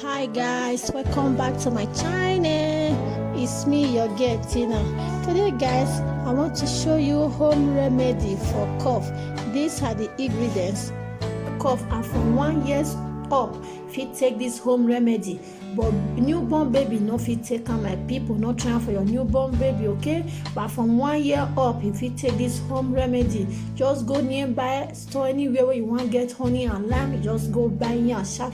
Hi guys, welcome back to my channel. It's me, your girl Tina. Today guys, I want to show you home remedy for cough. These are the ingredients. Cough and from 1 year up fit take this home remedy, but newborn baby no fit take am. My people, not trying for your newborn baby, okay? But from 1 year up, if you take this home remedy, just go nearby store anywhere where you want get honey and lime. Just go buy am sharp.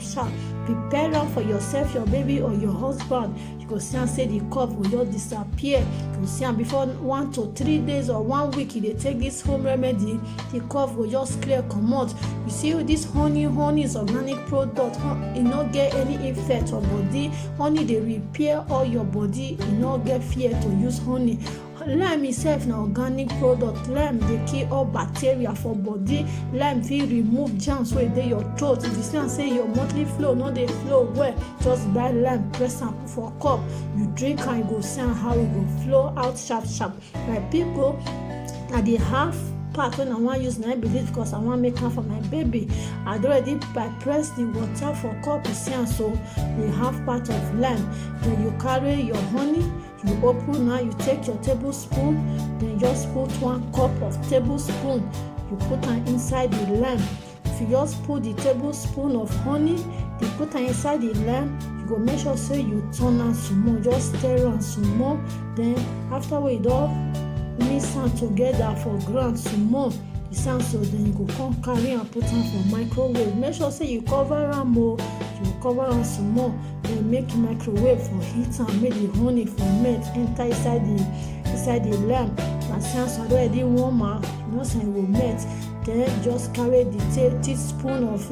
Prepare am for yourself, your baby, or your husband. You go see am say the cough will just disappear. You go see am before 1 to 3 days or 1 week. You dey take this home remedy, the cough will just clear comot. You see this honey is organic product. E no get any effect for body. Honey dey repair all your body. E no get fear to use honey. Lime itself na organic product. Lime dey kill all bacteria for body. Lime fit remove germs wey dey your throat. If you see am say your monthly flow no dey flow well, just buy lime, press am for cup, you drink am, you go see how e go flow out sharp. My people, na the half part when I wan use na believe because I wan make am for my baby. I don already press the water for cup. You see am, so the half part of lime. Then you carry your honey, you open now, you take your tablespoon, then just put 1 cup of tablespoon, you put am inside the lime. If you just put the tablespoon of honey, you put am inside the lime, you go make sure say you turn am small, just stir am small. Then after we don mix am together for ground small, you see am, so then you go come carry am put am for microwave. Make sure say you cover am you cover am small, then make microwave for heat am, make the honey ferment enter inside the lime. And since I already warm am, you know say e go melt. Then just carry the teaspoon of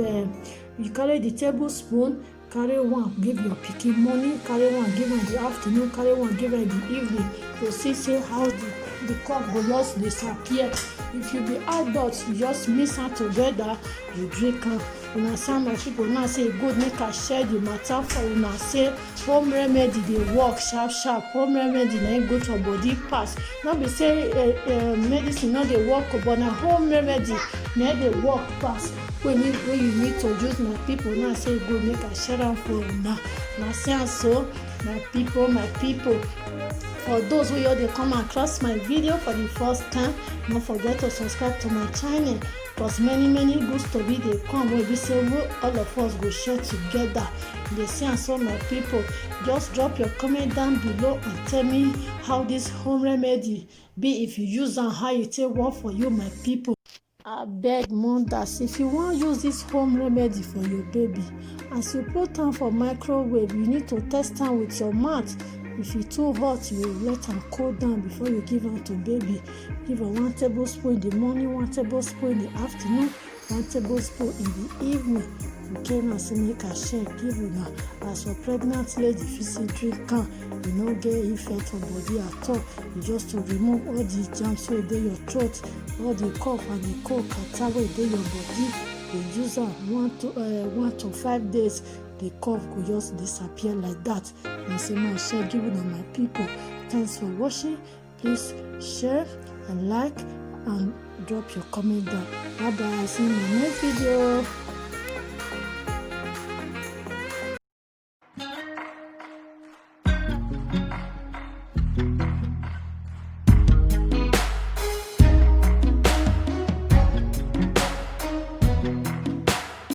you carry the tablespoon, carry one give your pikin morning, carry one give am the afternoon, carry one give am the evening. You see say how the cough go just disappear. If you be adult, you just mix am together, you drink am. Una some my people now say good make I share the matter for una. Say home remedy dey work sharp. Home remedy na good for body pass. No be say medicine no dey work, but na home remedy na dey work pass. When you need to use, my people now say good make I share am for una. Na say am so, my people. For those who dey come across my video for the first time, don't forget to subscribe to my channel, because many good story dey come wey be say all of us go share together. Dey see am so, my people. Just drop your comment down below and tell me how this home remedy be. If you use am, how you take work for you, my people. Abeg mothers, if you wan use this home remedy for your baby, as you put am for microwave, you need to test am with your mouth. If e too hot, you will let am cool down before you give am to baby. Give am 1 tablespoon in the morning, 1 tablespoon in the afternoon, 1 tablespoon in the evening. Okay, now say make I share give una. As for pregnant lady, if you see drink am, you no get effect for body at all. You just to remove all the germs wey dey your throat, all the cough and the cold catarrh wey dey your body. You use am 1 to 5 days, the cough go just disappear like that. And say my share give una, my people. Thanks for watching. Please share and like and drop your comment down. Bye bye. See you in the next video.